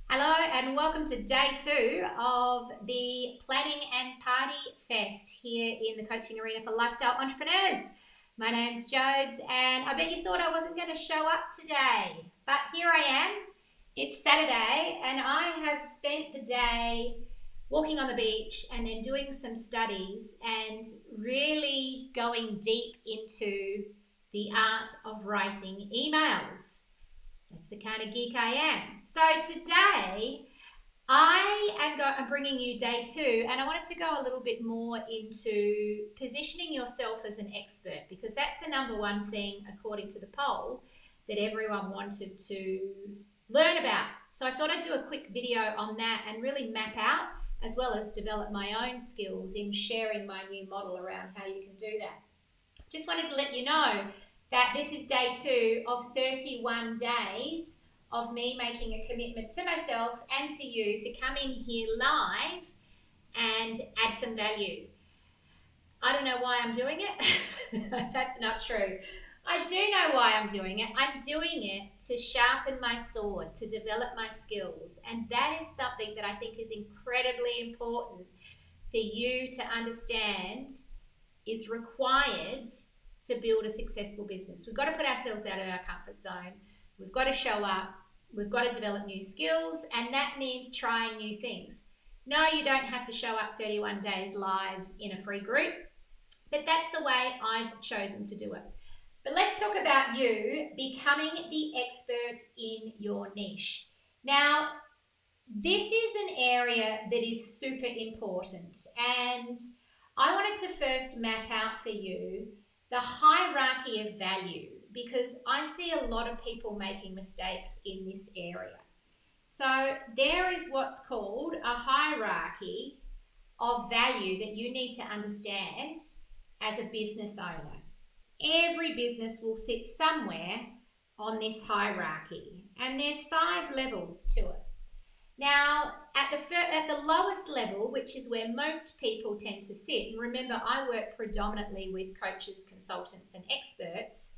Hello and welcome to day 2 of the Planning and Party Fest here in the coaching arena for lifestyle entrepreneurs. My name's Jodes and I bet you thought I wasn't going to show up today, but here I am. It's Saturday and I have spent the day walking on the beach and then doing some studies and really going deep into the art of writing emails. That's the kind of geek I am. So today I'm bringing you day 2, and I wanted to go a little bit more into positioning yourself as an expert because that's the number one thing, according to the poll, that everyone wanted to learn about. So I thought I'd do a quick video on that and really map out as well as develop my own skills in sharing my new model around how you can do that. Just wanted to let you know that this is day 2 of 31 days of me making a commitment to myself and to you to come in here live and add some value. I don't know why I'm doing it. That's not true. I do know why I'm doing it. I'm doing it to sharpen my sword, to develop my skills. And that is something that I think is incredibly important for you to understand is required to build a successful business. We've got to put ourselves out of our comfort zone. We've got to show up. We've got to develop new skills, and that means trying new things. No, you don't have to show up 31 days live in a free group, but that's the way I've chosen to do it. But let's talk about you becoming the expert in your niche. Now, this is an area that is super important, and I wanted to first map out for you the hierarchy of value because I see a lot of people making mistakes in this area. So there is what's called a hierarchy of value that you need to understand as a business owner. Every business will sit somewhere on this hierarchy, and there's 5 levels to it. Now, at the lowest level, which is where most people tend to sit, and remember I work predominantly with coaches, consultants and experts,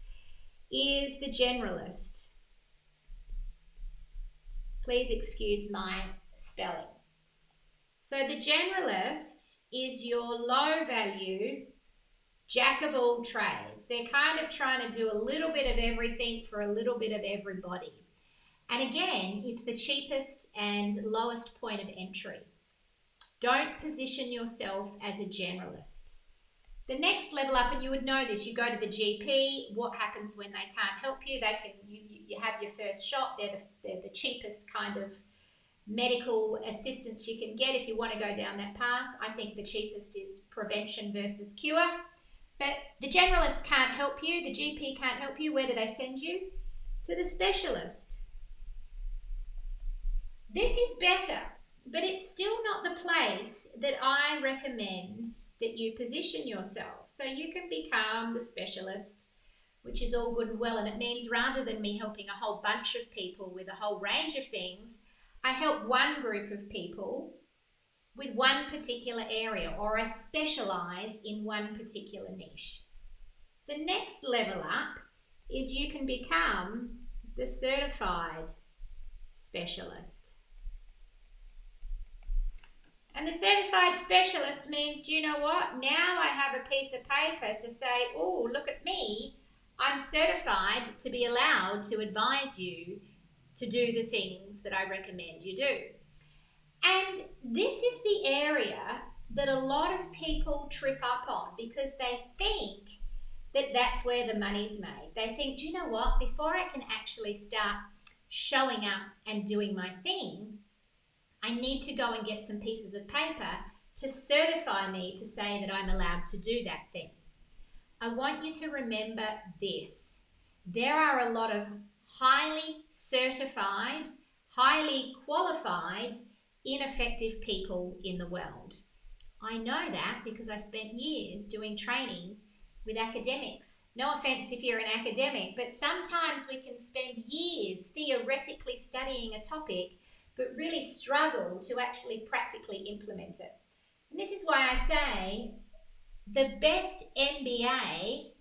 is the generalist. Please excuse my spelling. So the generalist is your low value, jack of all trades. They're kind of trying to do a little bit of everything for a little bit of everybody. And again, it's the cheapest and lowest point of entry. Don't position yourself as a generalist. The next level up, and you would know this, you go to the GP. What happens when they can't help you? You have your first shot. They're the cheapest kind of medical assistance you can get if you want to go down that path. I think the cheapest is prevention versus cure. But the generalist can't help you. The GP can't help you. Where do they send you? To the specialist. This is better, but it's still not the place that I recommend that you position yourself. So you can become the specialist, which is all good and well. And it means rather than me helping a whole bunch of people with a whole range of things, I help one group of people with one particular area, or I specialize in one particular niche. The next level up is you can become the certified specialist. And the certified specialist means, do you know what? Now I have a piece of paper to say, oh, look at me. I'm certified to be allowed to advise you to do the things that I recommend you do. And this is the area that a lot of people trip up on because they think that that's where the money's made. They think, do you know what? Before I can actually start showing up and doing my thing, I need to go and get some pieces of paper to certify me to say that I'm allowed to do that thing. I want you to remember this. There are a lot of highly certified, highly qualified, ineffective people in the world. I know that because I spent years doing training with academics. No offense if you're an academic, but sometimes we can spend years theoretically studying a topic but really struggle to actually practically implement it. And this is why I say the best MBA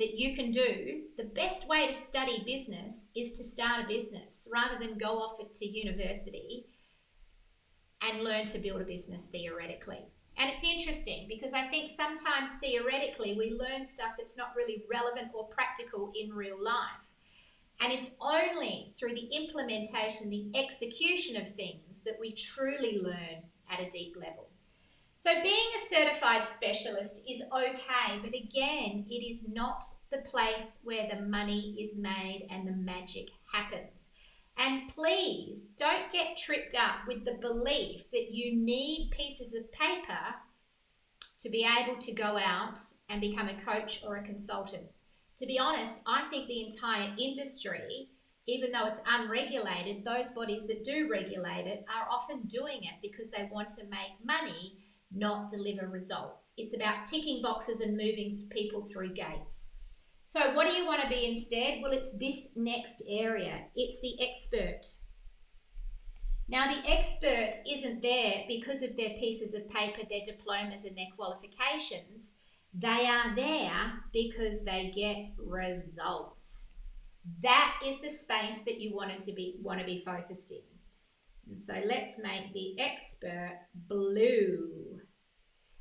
that you can do, the best way to study business is to start a business rather than go off to university and learn to build a business theoretically. And it's interesting because I think sometimes theoretically we learn stuff that's not really relevant or practical in real life. And it's only through the implementation, the execution of things that we truly learn at a deep level. So being a certified specialist is okay, but again, it is not the place where the money is made and the magic happens. And please don't get tripped up with the belief that you need pieces of paper to be able to go out and become a coach or a consultant. To be honest, I think the entire industry, even though it's unregulated, those bodies that do regulate it are often doing it because they want to make money, not deliver results. It's about ticking boxes and moving people through gates. So what do you want to be instead? Well, it's this next area. It's the expert. Now, the expert isn't there because of their pieces of paper, their diplomas and their qualifications. They are there because they get results. That is the space that you want to be focused in. And so let's make the expert blue.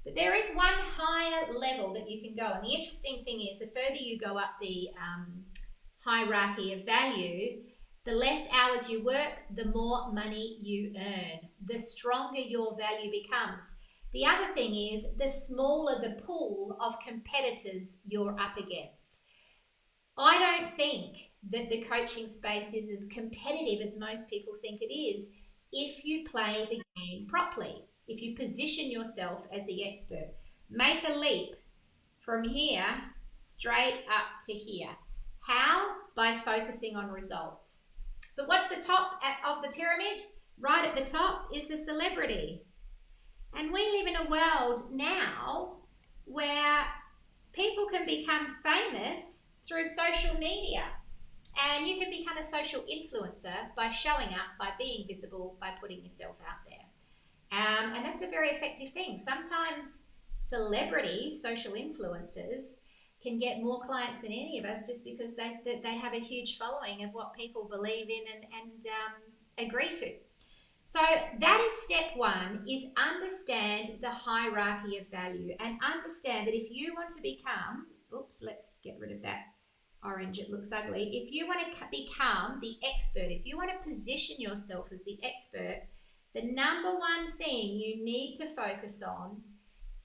But there is one higher level that you can go. And the interesting thing is the further you go up the hierarchy of value, the less hours you work, the more money you earn, the stronger your value becomes. The other thing is the smaller the pool of competitors you're up against. I don't think that the coaching space is as competitive as most people think it is if you play the game properly, if you position yourself as the expert. Make a leap from here straight up to here. How? By focusing on results. But what's the top of the pyramid? Right at the top is the celebrity. And we live in a world now where people can become famous through social media. And you can become a social influencer by showing up, by being visible, by putting yourself out there. And that's a very effective thing. Sometimes celebrities, social influencers, can get more clients than any of us just because they have a huge following of what people believe in and agree to. So that is step one, is understand the hierarchy of value and understand that if you want to become, oops, let's get rid of that orange, it looks ugly. If you want to become the expert, if you want to position yourself as the expert, the number one thing you need to focus on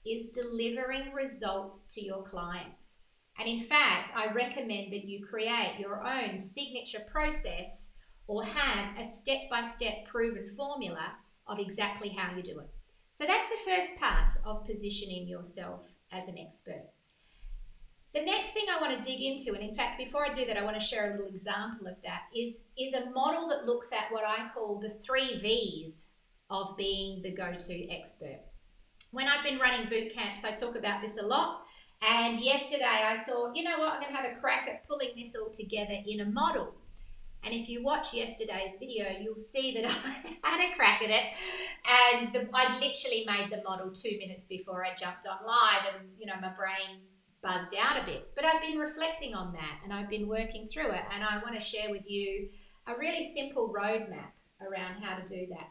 is delivering results to your clients. And in fact, I recommend that you create your own signature process or have a step-by-step proven formula of exactly how you do it. So that's the first part of positioning yourself as an expert. The next thing I want to dig into, and in fact, before I do that, I want to share a little example of that, is a model that looks at what I call the 3 V's of being the go-to expert. When I've been running boot camps, I talk about this a lot. And yesterday I thought, you know what, I'm going to have a crack at pulling this all together in a model. And if you watch yesterday's video, you'll see that I had a crack at it. And I literally made the model 2 minutes before I jumped on live, and, you know, my brain buzzed out a bit. But I've been reflecting on that and I've been working through it. And I want to share with you a really simple roadmap around how to do that.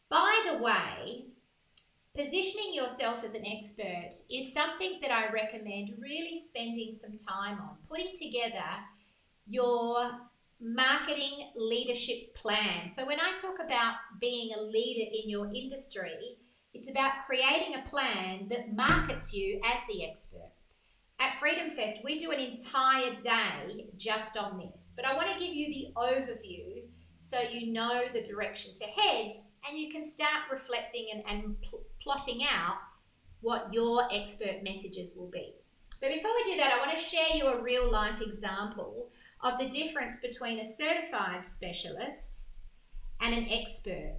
By the way, positioning yourself as an expert is something that I recommend really spending some time on, putting together your marketing leadership plan. So when I talk about being a leader in your industry, it's about creating a plan that markets you as the expert. At Freedom Fest, we do an entire day just on this, but I want to give you the overview so you know the direction to head and you can start reflecting and plotting out what your expert messages will be. But before we do that, I want to share you a real life example of the difference between a certified specialist and an expert,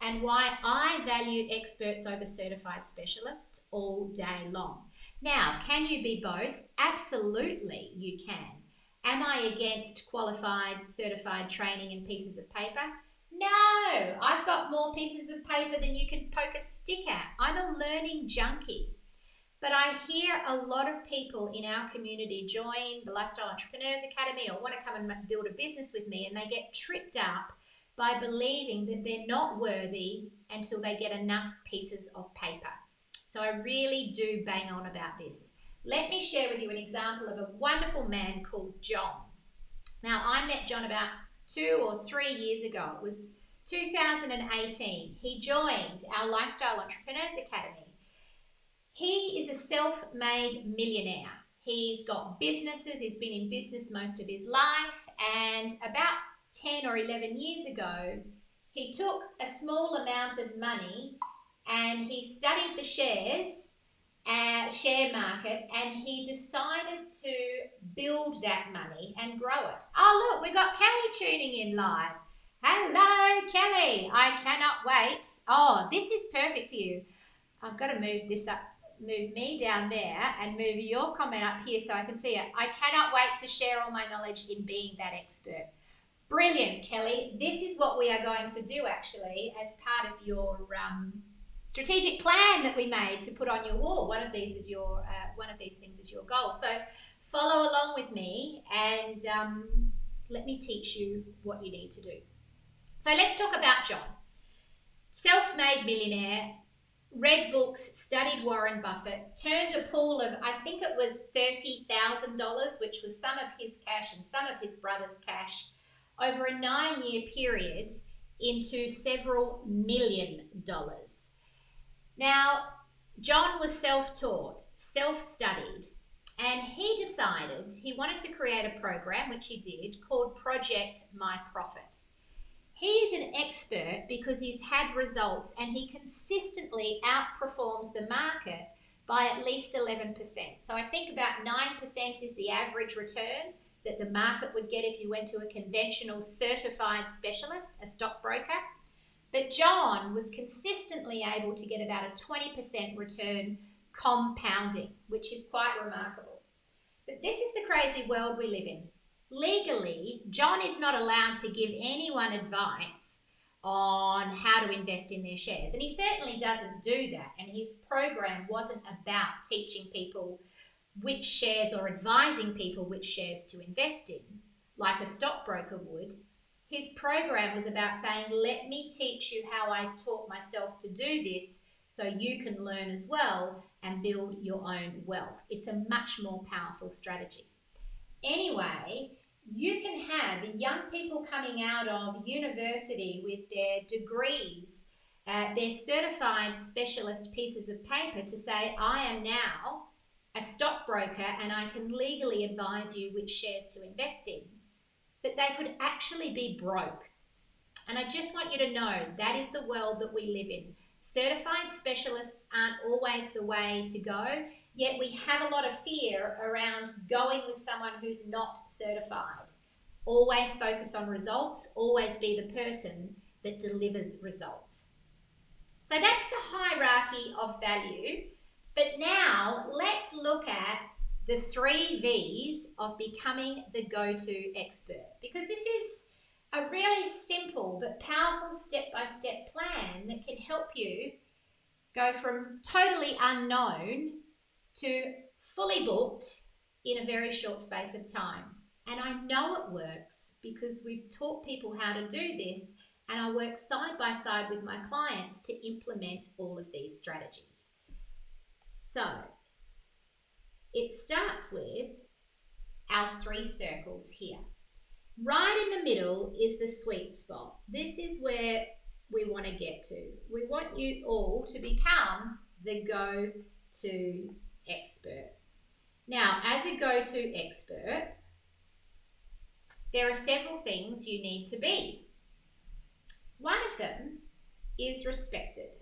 and why I value experts over certified specialists all day long. Now, can you be both? Absolutely, you can. Am I against qualified, certified training and pieces of paper? No, I've got more pieces of paper than you can poke a stick at. I'm a learning junkie. But I hear a lot of people in our community join the Lifestyle Entrepreneurs Academy or want to come and build a business with me, and they get tripped up by believing that they're not worthy until they get enough pieces of paper. So I really do bang on about this. Let me share with you an example of a wonderful man called John. Now, I met John about 2 or 3 years ago. It was 2018. He joined our Lifestyle Entrepreneurs Academy. He is a self-made millionaire. He's got businesses. He's been in business most of his life. And about 10 or 11 years ago, he took a small amount of money and he studied the share market, and he decided to build that money and grow it. Oh, look, we've got Kelly tuning in live. Hello, Kelly. I cannot wait. Oh, this is perfect for you. I've got to move this up, move me down there and move your comment up here so I can see it. I cannot wait to share all my knowledge in being that expert. Brilliant, Kelly. This is what we are going to do actually as part of your strategic plan that we made to put on your wall. One of these things is your goal. So follow along with me and let me teach you what you need to do. So let's talk about John. Self-made millionaire, read books, studied Warren Buffett, turned a pool of, I think it was $30,000, which was some of his cash and some of his brother's cash, over a 9-year period into several $1 million. Now, John was self-taught, self-studied, and he decided he wanted to create a program, which he did, called Project My Profit. He is an expert because he's had results and he consistently outperforms the market by at least 11%. So I think about 9% is the average return that the market would get if you went to a conventional certified specialist, a stockbroker. But John was consistently able to get about a 20% return compounding, which is quite remarkable. But this is the crazy world we live in. Legally, John is not allowed to give anyone advice on how to invest in their shares. And he certainly doesn't do that. And his program wasn't about teaching people which shares or advising people which shares to invest in, like a stockbroker would. His program was about saying, let me teach you how I taught myself to do this so you can learn as well and build your own wealth. It's a much more powerful strategy. Anyway, you can have young people coming out of university with their degrees, their certified specialist pieces of paper to say, I am now a stockbroker and I can legally advise you which shares to invest in. But they could actually be broke. And I just want you to know that is the world that we live in. Certified specialists aren't always the way to go, yet we have a lot of fear around going with someone who's not certified. Always focus on results, always be the person that delivers results. So that's the hierarchy of value. But now let's look at the 3 V's of becoming the go-to expert, because this is a really simple but powerful step-by-step plan that can help you go from totally unknown to fully booked in a very short space of time. And I know it works because we've taught people how to do this, and I work side by side with my clients to implement all of these strategies. So it starts with our 3 circles here. Right in the middle is the sweet spot. This is where we want to get to. We want you all to become the go-to expert. Now, as a go-to expert, there are several things you need to be. One of them is respected.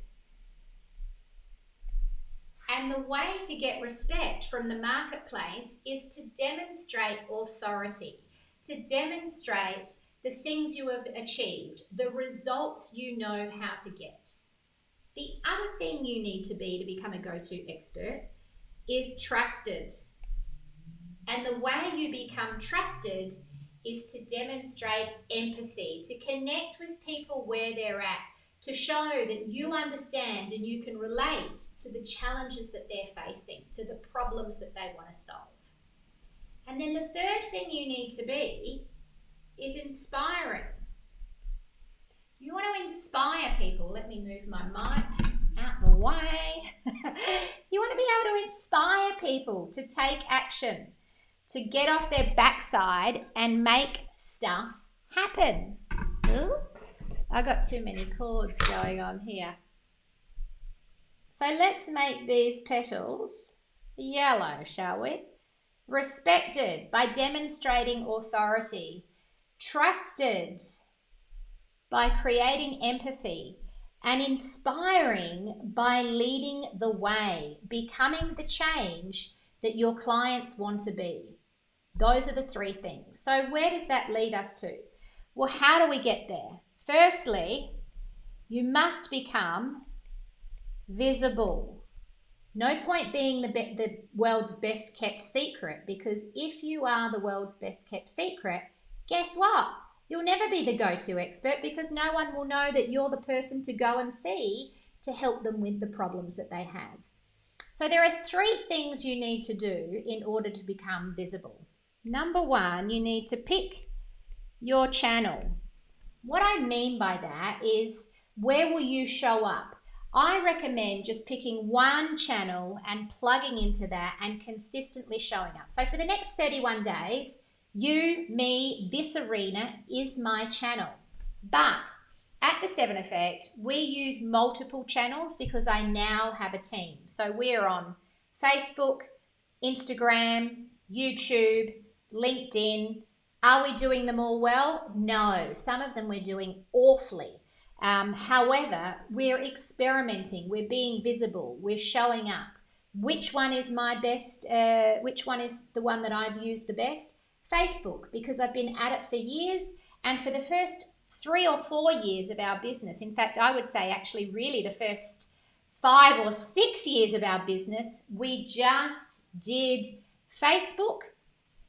And the way to get respect from the marketplace is to demonstrate authority, to demonstrate the things you have achieved, the results you know how to get. The other thing you need to be to become a go-to expert is trusted. And the way you become trusted is to demonstrate empathy, to connect with people where they're at, to show that you understand and you can relate to the challenges that they're facing, to the problems that they want to solve. And then the third thing you need to be is inspiring. You want to inspire people. Let me move my mic out the way. You want to be able to inspire people to take action, to get off their backside and make stuff happen. Oops, I got too many chords going on here. So let's make these petals yellow, shall we? Respected by demonstrating authority, trusted by creating empathy, and inspiring by leading the way, becoming the change that your clients want to be. Those are the three things. So where does that lead us to? Well, how do we get there? Firstly, you must become visible. No point being the world's best kept secret, because if you are the world's best kept secret, guess what? You'll never be the go-to expert, because no one will know that you're the person to go and see to help them with the problems that they have. So there are three things you need to do in order to become visible. Number one, you need to pick your channel. What I mean by that is, where will you show up? I recommend just picking one channel and plugging into that and consistently showing up. So for the next 31 days, you, me, this arena is my channel. But at the 7 Effect, we use multiple channels because I now have a team. So we're on Facebook, Instagram, YouTube, LinkedIn. Are we doing them all well? No, some of them we're doing awfully. However, we're experimenting, we're being visible, we're showing up. Which one is my best? Which one is the one that I've used the best? Facebook, because I've been at it for years, and for the first 3 or 4 years of our business, in fact, I would say actually really the first 5 or 6 years of our business, we just did Facebook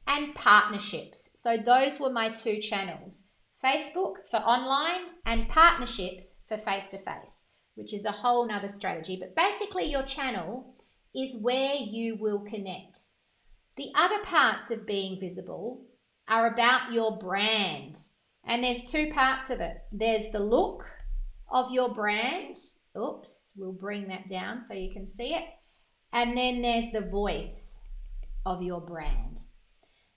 and partnerships. So those were my two channels. Facebook for online and partnerships for face-to-face, which is a whole nother strategy. But basically your channel is where you will connect. The other parts of being visible are about your brand. And there's two parts of it. There's the look of your brand. Oops, we'll bring that down so you can see it. And then there's the voice of your brand.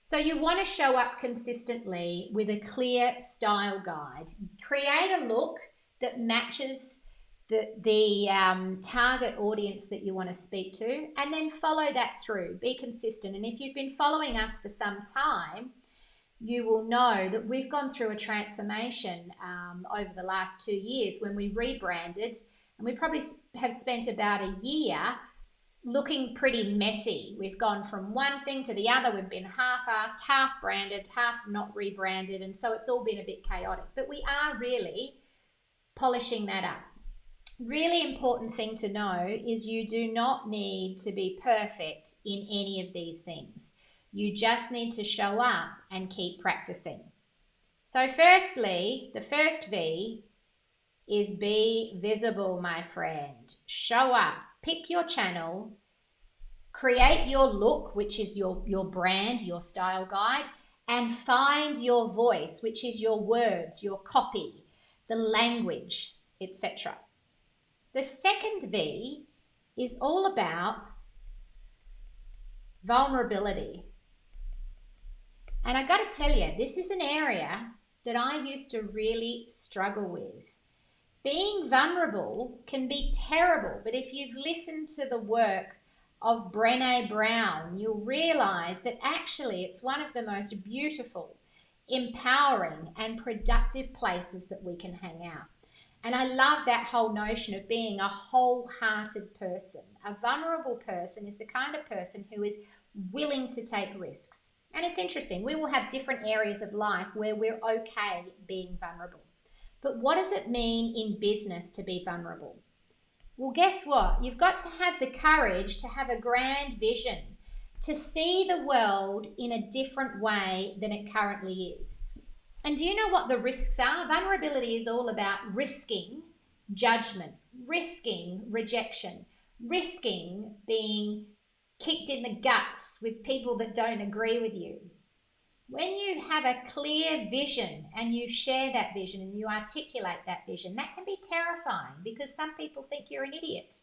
So you want to show up consistently with a clear style guide. Create a look that matches the target audience that you want to speak to, and then follow that through. Be consistent. And if you've been following us for some time, you will know that we've gone through a transformation over the last 2 years when we rebranded, and we probably have spent about a year looking pretty messy. We've gone from one thing to the other. We've been half-assed, half-branded, half not rebranded, and so it's all been a bit chaotic. But we are really polishing that up. Really important thing to know is you do not need to be perfect in any of these things. You just need to show up and keep practicing. So firstly, the first V is be visible, my friend. Show up. Pick your channel, create your look, which is your brand, your style guide, and find your voice, which is your words, your copy, the language, etc. The second V is all about vulnerability. And I got to tell you, this is an area that I used to really struggle with. Being vulnerable can be terrible, but if you've listened to the work of Brené Brown, you'll realize that actually it's one of the most beautiful, empowering, and productive places that we can hang out. And I love that whole notion of being a wholehearted person. A vulnerable person is the kind of person who is willing to take risks. And it's interesting, we will have different areas of life where we're okay being vulnerable. But what does it mean in business to be vulnerable? Well, guess what? You've got to have the courage to have a grand vision, to see the world in a different way than it currently is. And do you know what the risks are? Vulnerability is all about risking judgment, risking rejection, risking being kicked in the guts with people that don't agree with you. When you have a clear vision and you share that vision and you articulate that vision, that can be terrifying because some people think you're an idiot.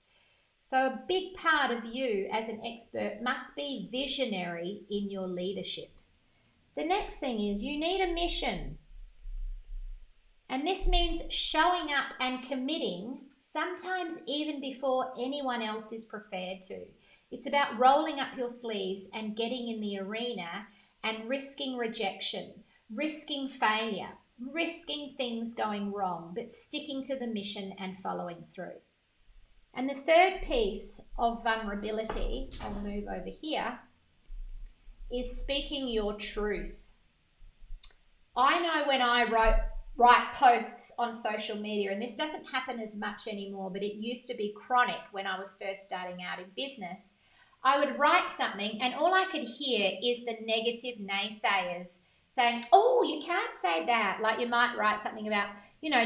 So a big part of you as an expert must be visionary in your leadership. The next thing is you need a mission. And this means showing up and committing, sometimes even before anyone else is prepared to. It's about rolling up your sleeves and getting in the arena and risking rejection, risking failure, risking things going wrong, but sticking to the mission and following through. And the third piece of vulnerability, I'll move over here, is speaking your truth. I know when I write posts on social media, and this doesn't happen as much anymore, but it used to be chronic when I was first starting out in business. I would write something and all I could hear is the negative naysayers saying, oh, you can't say that. Like you might write something about,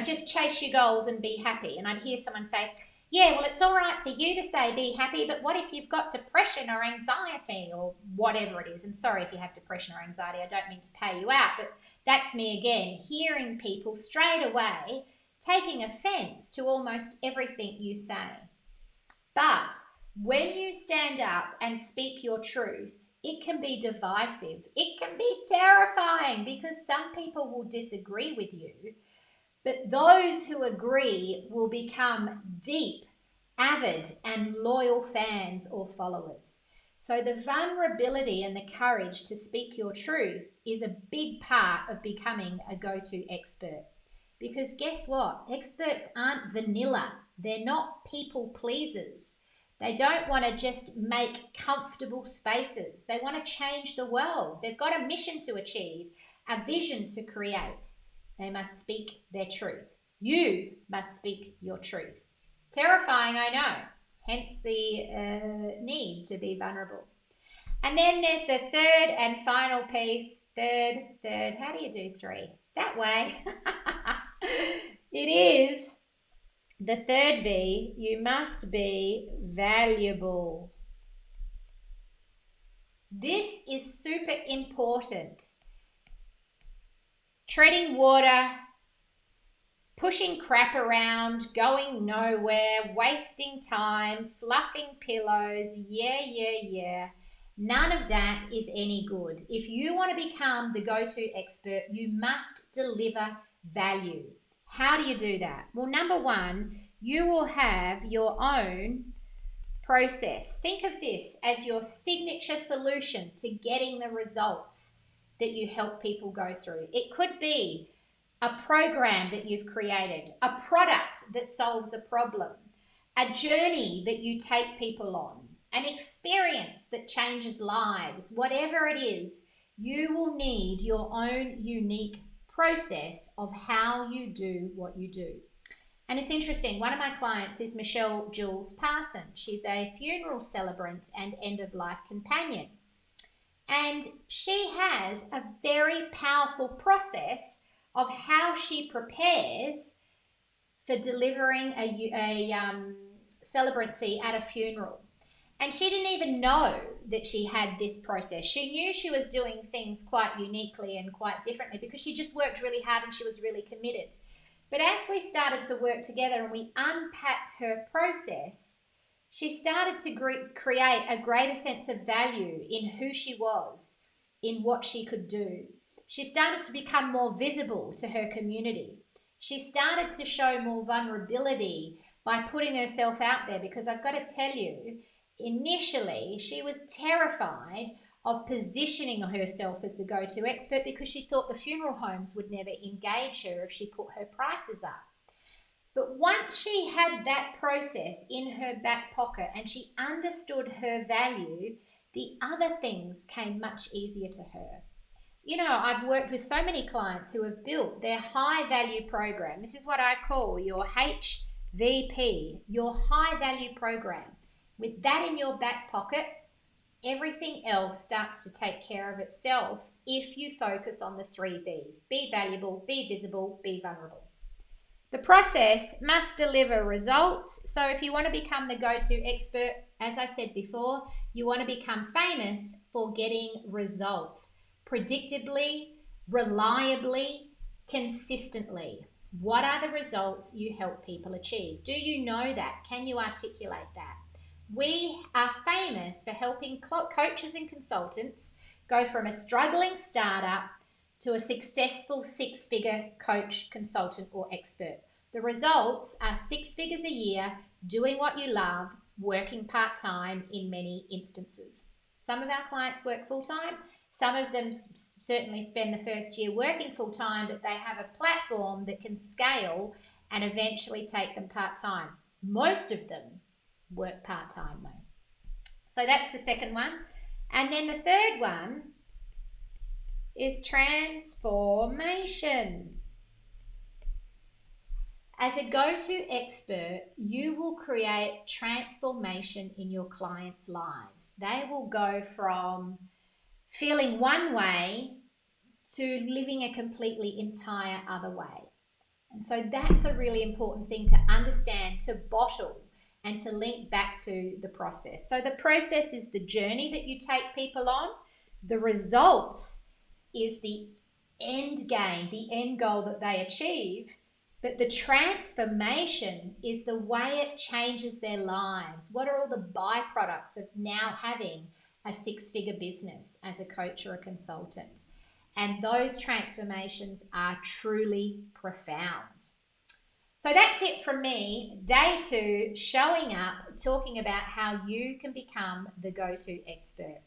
just chase your goals and be happy. And I'd hear someone say, yeah, well, it's all right for you to say be happy, but what if you've got depression or anxiety or whatever it is? And sorry if you have depression or anxiety, I don't mean to pay you out, but that's me again, hearing people straight away taking offense to almost everything you say. But when you stand up and speak your truth, it can be divisive. It can be terrifying because some people will disagree with you. But those who agree will become deep, avid, and loyal fans or followers. So the vulnerability and the courage to speak your truth is a big part of becoming a go-to expert. Because guess what? Experts aren't vanilla. They're not people pleasers. They don't want to just make comfortable spaces. They want to change the world. They've got a mission to achieve, a vision to create. They must speak their truth. You must speak your truth. Terrifying, I know. Hence the need to be vulnerable. And then there's the third and final piece. Third. How do you do three? That way. It is the third V. You must be valuable. This is super important. Treading water, pushing crap around, going nowhere, wasting time, fluffing pillows, yeah. None of that is any good. If you want to become the go-to expert, you must deliver value. How do you do that? Well, number one, you will have your own process. Think of this as your signature solution to getting the results that you help people go through. It could be a program that you've created, a product that solves a problem, a journey that you take people on, an experience that changes lives. Whatever it is, you will need your own unique process of how you do what you do. And it's interesting, one of my clients is Michelle Jules Parson. She's a funeral celebrant and end-of-life companion. And she has a very powerful process of how she prepares for delivering a celebrancy at a funeral. And she didn't even know that she had this process. She knew she was doing things quite uniquely and quite differently because she just worked really hard and she was really committed. But as we started to work together and we unpacked her process, she started to create a greater sense of value in who she was, in what she could do. She started to become more visible to her community. She started to show more vulnerability by putting herself out there, because I've got to tell you, initially she was terrified of positioning herself as the go-to expert because she thought the funeral homes would never engage her if she put her prices up. But once she had that process in her back pocket and she understood her value, the other things came much easier to her. You know, I've worked with so many clients who have built their high value program. This is what I call your HVP, your high value program. With that in your back pocket, everything else starts to take care of itself if you focus on the three V's. Be valuable, be visible, be vulnerable. The process must deliver results. So if you want to become the go-to expert, as I said before, you want to become famous for getting results predictably, reliably, consistently. What are the results you help people achieve? Do you know that? Can you articulate that? We are famous for helping coaches and consultants go from a struggling startup to a successful six-figure coach, consultant, or expert. The results are 6 figures a year, doing what you love, working part-time in many instances. Some of our clients work full-time. Some of them certainly spend the first year working full-time, but they have a platform that can scale and eventually take them part-time. Most of them work part-time though. So that's the second one. And then the third one is transformation. As a go-to expert, you will create transformation in your clients' lives. They will go from feeling one way to living a completely entire other way. And so that's a really important thing to understand, to bottle, and to link back to the process. So the process is the journey that you take people on. The results is the end game, the end goal that they achieve. But the transformation is the way it changes their lives. What are all the byproducts of now having a six-figure business as a coach or a consultant? And those transformations are truly profound. So that's it from me. Day 2, showing up, talking about how you can become the go-to expert.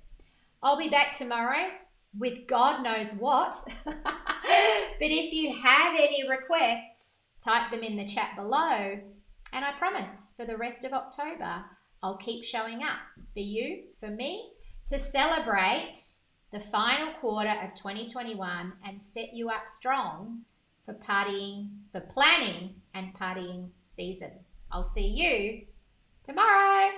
I'll be back tomorrow with God knows what. But if you have any requests, type them in the chat below. And I promise for the rest of October, I'll keep showing up for you, for me, to celebrate the final quarter of 2021 and set you up strong for partying, for planning and partying season. I'll see you tomorrow.